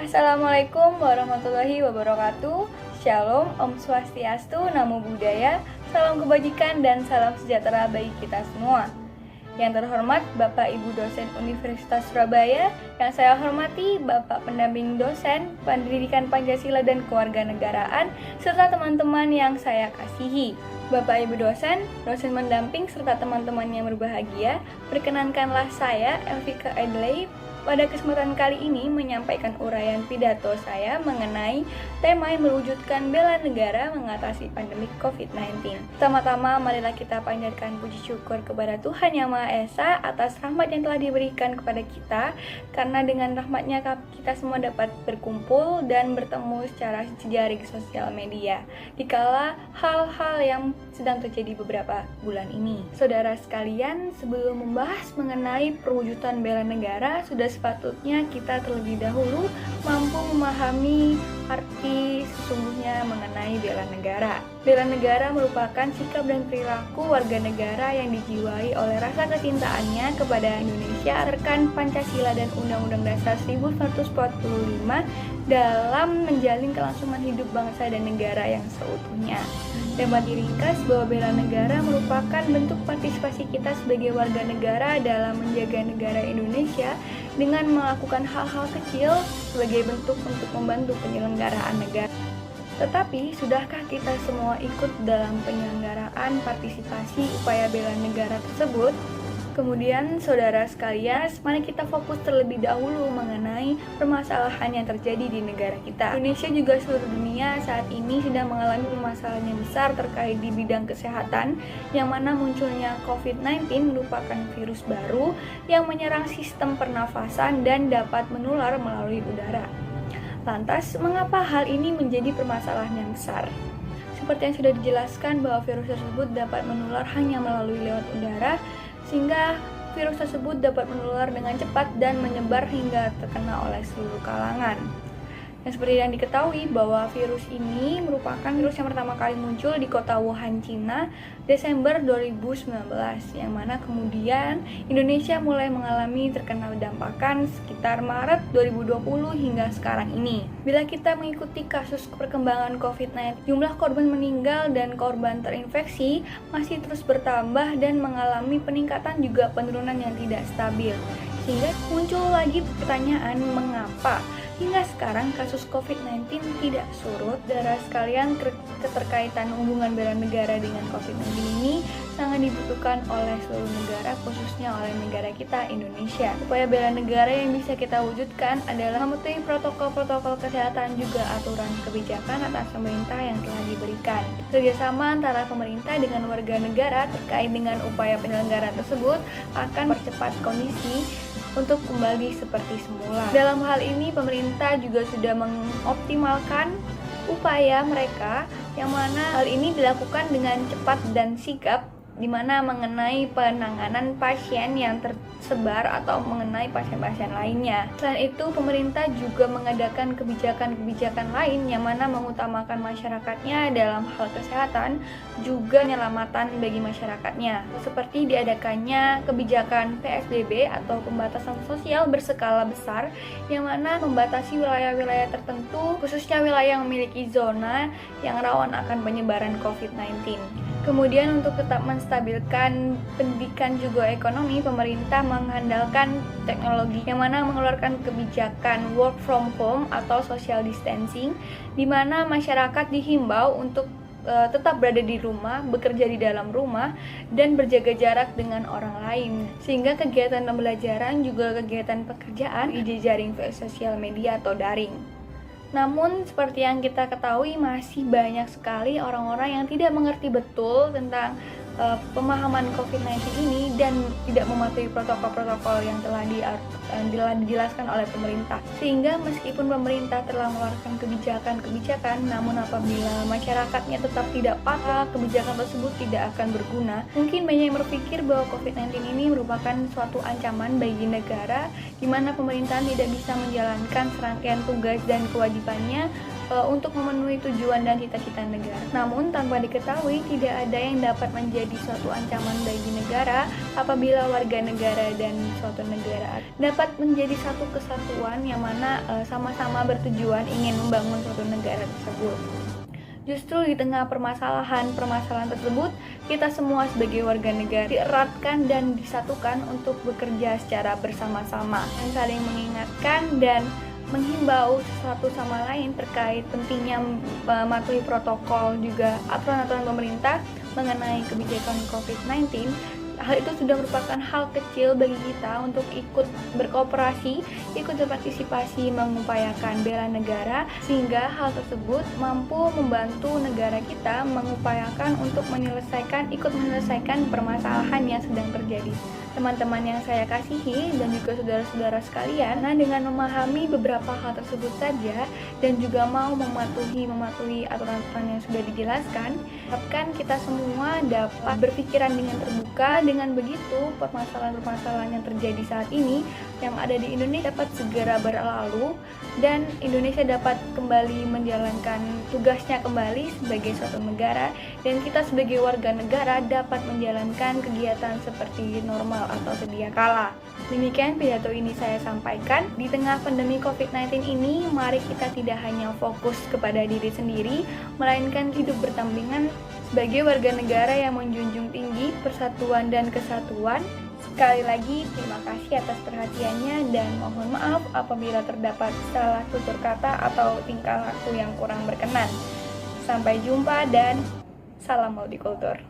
Assalamualaikum warahmatullahi wabarakatuh. Shalom, Om Swastiastu, Namo Buddhaya, salam kebajikan dan salam sejahtera bagi kita semua. Yang terhormat Bapak Ibu dosen Universitas Surabaya, yang saya hormati Bapak pendamping dosen Pendidikan Pancasila dan Kewarganegaraan, serta teman-teman yang saya kasihi. Bapak Ibu dosen, dosen mendamping serta teman-teman yang berbahagia, perkenankanlah saya Elvika Adley pada kesempatan kali ini menyampaikan uraian pidato saya mengenai tema yang mewujudkan bela negara mengatasi pandemi COVID-19. Pertama-tama, marilah kita panjatkan puji syukur kepada Tuhan Yang Maha Esa atas rahmat yang telah diberikan kepada kita, karena dengan rahmatnya kita semua dapat berkumpul dan bertemu secara jejaring sosial media dikala hal-hal yang sedang terjadi beberapa bulan ini. Saudara sekalian, sebelum membahas mengenai perwujudan bela negara, sudah sepatutnya kita terlebih dahulu mampu memahami arti sesungguhnya mengenai bela negara. Bela negara merupakan sikap dan perilaku warga negara yang dijiwai oleh rasa kecintaannya kepada Indonesia, rekan Pancasila dan Undang-Undang Dasar 1945 dalam menjalin kelangsungan hidup bangsa dan negara yang seutuhnya. Dapat diringkas bahwa bela negara merupakan bentuk partisipasi kita sebagai warga negara dalam menjaga negara Indonesia dengan melakukan hal-hal kecil sebagai bentuk untuk membantu penyelenggaraan negara. Tetapi, sudahkah kita semua ikut dalam penyelenggaraan partisipasi upaya bela negara tersebut? Kemudian, saudara sekalian, mari kita fokus terlebih dahulu mengenai permasalahan yang terjadi di negara kita. Indonesia juga seluruh dunia saat ini sedang mengalami permasalahan yang besar terkait di bidang kesehatan, yang mana munculnya COVID-19 merupakan virus baru yang menyerang sistem pernafasan dan dapat menular melalui udara. Lantas, mengapa hal ini menjadi permasalahan yang besar? Seperti yang sudah dijelaskan bahwa virus tersebut dapat menular hanya melalui lewat udara, sehingga virus tersebut dapat menular dengan cepat dan menyebar hingga terkena oleh seluruh kalangan. Dan seperti yang diketahui bahwa virus ini merupakan virus yang pertama kali muncul di kota Wuhan, Cina, Desember 2019, yang mana kemudian Indonesia mulai mengalami terkena dampakan sekitar Maret 2020 hingga sekarang ini. Bila kita mengikuti kasus perkembangan COVID-19, jumlah korban meninggal dan korban terinfeksi masih terus bertambah dan mengalami peningkatan juga penurunan yang tidak stabil. Sehingga muncul lagi pertanyaan, mengapa hingga sekarang kasus COVID-19 tidak surut? Saudara sekalian, keterkaitan hubungan bela negara dengan COVID-19 ini sangat dibutuhkan oleh seluruh negara, khususnya oleh negara kita, Indonesia. Upaya bela negara yang bisa kita wujudkan adalah mematuhi protokol-protokol kesehatan juga aturan kebijakan atas pemerintah yang telah diberikan. Kerjasama antara pemerintah dengan warga negara terkait dengan upaya penyelenggaraan tersebut akan mempercepat kondisi untuk kembali seperti semula. Dalam hal ini, pemerintah juga sudah mengoptimalkan upaya mereka, yang mana hal ini dilakukan dengan cepat dan sigap, di mana mengenai penanganan pasien yang tersebar atau mengenai pasien-pasien lainnya. Selain itu, pemerintah juga mengadakan kebijakan-kebijakan lain yang mana mengutamakan masyarakatnya dalam hal kesehatan, juga penyelamatan bagi masyarakatnya. Seperti diadakannya kebijakan PSBB atau pembatasan sosial berskala besar, yang mana membatasi wilayah-wilayah tertentu, khususnya wilayah yang memiliki zona yang rawan akan penyebaran COVID-19. Kemudian untuk tetap menstabilkan pendidikan juga ekonomi, pemerintah mengandalkan teknologi, yang mana mengeluarkan kebijakan work from home atau social distancing, di mana masyarakat dihimbau untuk tetap berada di rumah, bekerja di dalam rumah, dan berjaga jarak dengan orang lain. Sehingga kegiatan pembelajaran juga kegiatan pekerjaan di jejaring sosial media atau daring. Namun, seperti yang kita ketahui, masih banyak sekali orang-orang yang tidak mengerti betul tentang pemahaman COVID-19 ini dan tidak mematuhi protokol-protokol yang telah dijelaskan oleh pemerintah. Sehingga meskipun pemerintah telah mengeluarkan kebijakan-kebijakan, namun apabila masyarakatnya tetap tidak patuh, kebijakan tersebut tidak akan berguna. Mungkin banyak yang berpikir bahwa COVID-19 ini merupakan suatu ancaman bagi negara, di mana pemerintahan tidak bisa menjalankan serangkaian tugas dan kewajibannya untuk memenuhi tujuan dan cita-cita negara. Namun tanpa diketahui tidak ada yang dapat menjadi suatu ancaman bagi negara apabila warga negara dan suatu negara dapat menjadi satu kesatuan yang mana sama-sama bertujuan ingin membangun suatu negara tersebut. Justru di tengah permasalahan tersebut, kita semua sebagai warga negara dieratkan dan disatukan untuk bekerja secara bersama-sama, saling mengingatkan dan menghimbau satu sama lain terkait pentingnya mematuhi protokol juga aturan-aturan pemerintah mengenai kebijakan COVID-19. Hal itu sudah merupakan hal kecil bagi kita untuk ikut berkooperasi, ikut berpartisipasi mengupayakan bela negara, sehingga hal tersebut mampu membantu negara kita mengupayakan untuk ikut menyelesaikan permasalahan yang sedang terjadi. Teman-teman yang saya kasihi dan juga saudara-saudara sekalian, dengan memahami beberapa hal tersebut saja dan juga mau mematuhi aturan-aturan yang sudah dijelaskan, harapkan kita semua dapat berpikiran dengan terbuka. Dengan begitu, permasalahan-permasalahan yang terjadi saat ini yang ada di Indonesia dapat segera berlalu dan Indonesia dapat kembali menjalankan tugasnya kembali sebagai suatu negara, dan kita sebagai warga negara dapat menjalankan kegiatan seperti normal atau sedia kala. Demikian pidato ini saya sampaikan. Di tengah pandemi COVID-19 ini, mari kita tidak hanya fokus kepada diri sendiri, melainkan hidup berdampingan sebagai warga negara yang menjunjung tinggi persatuan dan kesatuan. Sekali lagi, terima kasih atas perhatiannya dan mohon maaf apabila terdapat salah tutur kata atau tingkah laku yang kurang berkenan. Sampai jumpa dan salam multikultur.